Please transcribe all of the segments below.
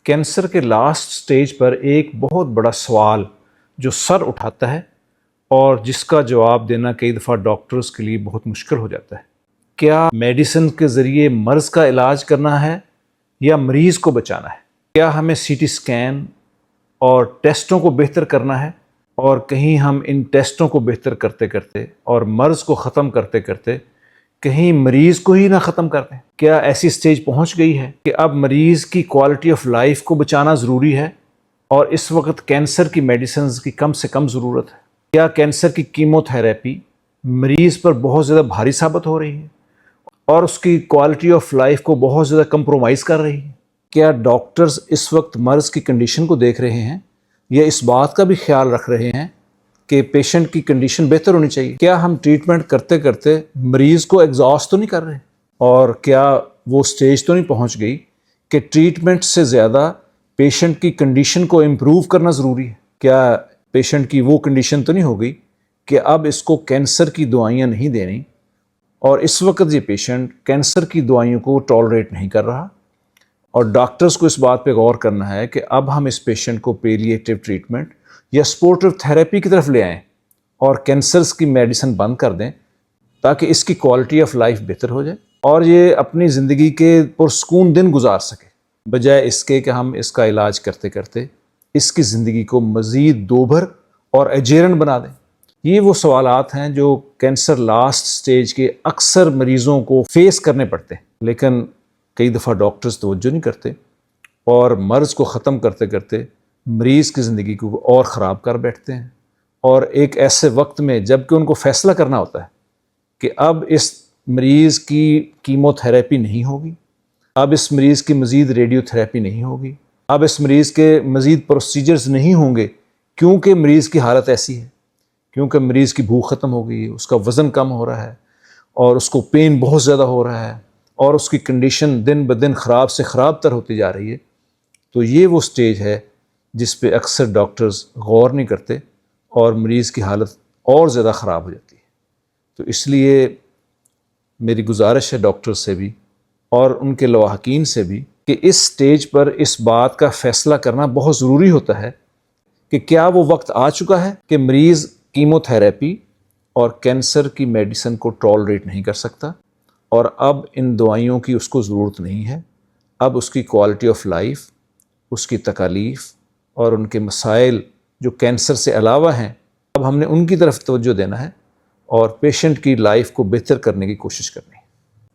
Cancer کے last stage پر ایک بہت بڑا سوال جو سر اٹھاتا ہے اور جس کا جواب دینا کئی دفعہ ڈاکٹرز کے لیے بہت مشکل ہو جاتا ہے، کیا میڈیسن کے ذریعے مرض کا علاج کرنا ہے یا مریض کو بچانا ہے؟ کیا ہمیں سی ٹی اسکین اور ٹیسٹوں کو بہتر کرنا ہے اور کہیں ہم ان ٹیسٹوں کو بہتر کرتے کرتے اور مرض کو ختم کرتے کرتے کہیں مریض کو ہی نہ ختم کر دیں؟ کیا ایسی سٹیج پہنچ گئی ہے کہ اب مریض کی کوالٹی آف لائف کو بچانا ضروری ہے اور اس وقت کینسر کی میڈیسنز کی کم سے کم ضرورت ہے؟ کیا کینسر کی کیمو تھراپی مریض پر بہت زیادہ بھاری ثابت ہو رہی ہے اور اس کی کوالٹی آف لائف کو بہت زیادہ کمپرومائز کر رہی ہے؟ کیا ڈاکٹرز اس وقت مرض کی کنڈیشن کو دیکھ رہے ہیں یا اس بات کا بھی خیال رکھ رہے ہیں کہ پیشنٹ کی کنڈیشن بہتر ہونی چاہیے؟ کیا ہم ٹریٹمنٹ کرتے کرتے مریض کو ایگزاسٹ تو نہیں کر رہے اور کیا وہ سٹیج تو نہیں پہنچ گئی کہ ٹریٹمنٹ سے زیادہ پیشنٹ کی کنڈیشن کو امپروو کرنا ضروری ہے؟ کیا پیشنٹ کی وہ کنڈیشن تو نہیں ہو گئی کہ اب اس کو کینسر کی دوائیاں نہیں دینی اور اس وقت یہ پیشنٹ کینسر کی دوائیوں کو ٹالریٹ نہیں کر رہا اور ڈاکٹرز کو اس بات پہ غور کرنا ہے کہ اب ہم اس پیشنٹ کو پیلیٹیو ٹریٹمنٹ یا سپورٹیو تھراپی کی طرف لے آئیں اور کینسرز کی میڈیسن بند کر دیں تاکہ اس کی کوالٹی آف لائف بہتر ہو جائے اور یہ اپنی زندگی کے پرسکون دن گزار سکے، بجائے اس کے کہ ہم اس کا علاج کرتے کرتے اس کی زندگی کو مزید دوبھر اور اجیرن بنا دیں۔ یہ وہ سوالات ہیں جو کینسر لاسٹ سٹیج کے اکثر مریضوں کو فیس کرنے پڑتے ہیں، لیکن کئی دفعہ ڈاکٹرز توجہ نہیں کرتے اور مرض کو ختم کرتے کرتے مریض کی زندگی کو اور خراب کر بیٹھتے ہیں، اور ایک ایسے وقت میں جب کہ ان کو فیصلہ کرنا ہوتا ہے کہ اب اس مریض کی کیمو تھراپی نہیں ہوگی، اب اس مریض کی مزید ریڈیو تھراپی نہیں ہوگی، اب اس مریض کے مزید پروسیجرز نہیں ہوں گے کیونکہ مریض کی حالت ایسی ہے، کیونکہ مریض کی بھوک ختم ہو گئی ہے، اس کا وزن کم ہو رہا ہے اور اس کو پین بہت زیادہ ہو رہا ہے اور اس کی کنڈیشن دن بدن خراب سے خراب تر ہوتی جا رہی ہے، تو یہ وہ سٹیج ہے جس پہ اکثر ڈاکٹرز غور نہیں کرتے اور مریض کی حالت اور زیادہ خراب ہو جاتی ہے۔ تو اس لیے میری گزارش ہے ڈاکٹرز سے بھی اور ان کے لواحقین سے بھی کہ اس سٹیج پر اس بات کا فیصلہ کرنا بہت ضروری ہوتا ہے کہ کیا وہ وقت آ چکا ہے کہ مریض کیمو تھراپی اور کینسر کی میڈیسن کو ٹالریٹ نہیں کر سکتا اور اب ان دوائیوں کی اس کو ضرورت نہیں ہے، اب اس کی کوالٹی آف لائف، اس کی تکالیف اور ان کے مسائل جو کینسر سے علاوہ ہیں، اب ہم نے ان کی طرف توجہ دینا ہے اور پیشنٹ کی لائف کو بہتر کرنے کی کوشش کرنی ہے۔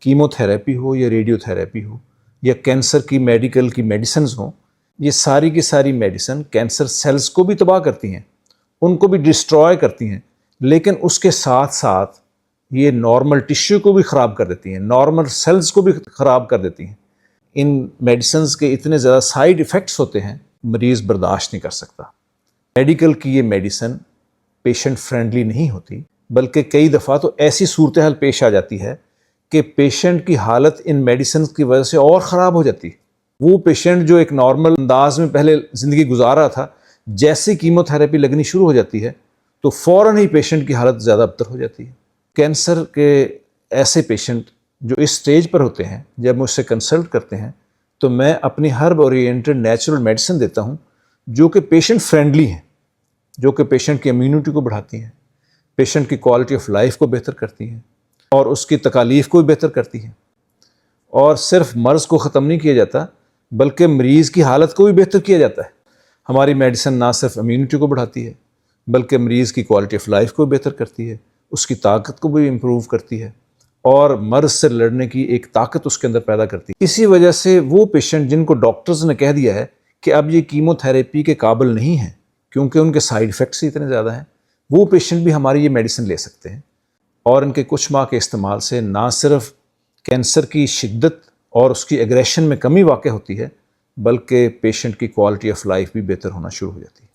کیمو تھراپی ہو یا ریڈیو تھراپی ہو یا کینسر کی میڈیکل کی میڈیسنز ہوں، یہ ساری کی ساری میڈیسن کینسر سیلز کو بھی تباہ کرتی ہیں، ان کو بھی ڈسٹروائے کرتی ہیں، لیکن اس کے ساتھ ساتھ یہ نارمل ٹیشو کو بھی خراب کر دیتی ہیں، نارمل سیلز کو بھی خراب کر دیتی ہیں۔ ان میڈیسنز کے اتنے زیادہ سائیڈ ایفیکٹس ہوتے ہیں، مریض برداشت نہیں کر سکتا۔ میڈیکل کی یہ میڈیسن پیشنٹ فرینڈلی نہیں ہوتی، بلکہ کئی دفعہ تو ایسی صورتحال پیش آ جاتی ہے کہ پیشنٹ کی حالت ان میڈیسنز کی وجہ سے اور خراب ہو جاتی ہے۔ وہ پیشنٹ جو ایک نارمل انداز میں پہلے زندگی گزار رہا تھا، جیسے کیمو تھراپی لگنی شروع ہو جاتی ہے تو فوراً ہی پیشنٹ کی حالت زیادہ ابتر ہو جاتی ہے۔ کینسر کے ایسے پیشنٹ جو اس سٹیج پر ہوتے ہیں، جب مجھ سے کنسلٹ کرتے ہیں تو میں اپنی ہرب اورینٹڈ نیچرل میڈیسن دیتا ہوں جو کہ پیشنٹ فرینڈلی ہیں، جو کہ پیشنٹ کی امیونٹی کو بڑھاتی ہیں، پیشنٹ کی کوالٹی آف لائف کو بہتر کرتی ہیں اور اس کی تکالیف کو بھی بہتر کرتی ہیں۔ اور صرف مرض کو ختم نہیں کیا جاتا بلکہ مریض کی حالت کو بھی بہتر کیا جاتا ہے۔ ہماری میڈیسن نہ صرف امیونٹی کو بڑھاتی ہے بلکہ مریض کی کوالٹی آف لائف کو بھی بہتر کرتی ہے، اس کی طاقت کو بھی امپروو کرتی ہے اور مرض سے لڑنے کی ایک طاقت اس کے اندر پیدا کرتی ہے۔ اسی وجہ سے وہ پیشنٹ جن کو ڈاکٹرز نے کہہ دیا ہے کہ اب یہ کیمو تھراپی کے قابل نہیں ہیں کیونکہ ان کے سائیڈ ایفیکٹس اتنے زیادہ ہیں، وہ پیشنٹ بھی ہماری یہ میڈیسن لے سکتے ہیں اور ان کے کچھ ماہ کے استعمال سے نہ صرف کینسر کی شدت اور اس کی ایگریشن میں کمی واقع ہوتی ہے بلکہ پیشنٹ کی کوالٹی آف لائف بھی بہتر ہونا شروع ہو جاتی ہے۔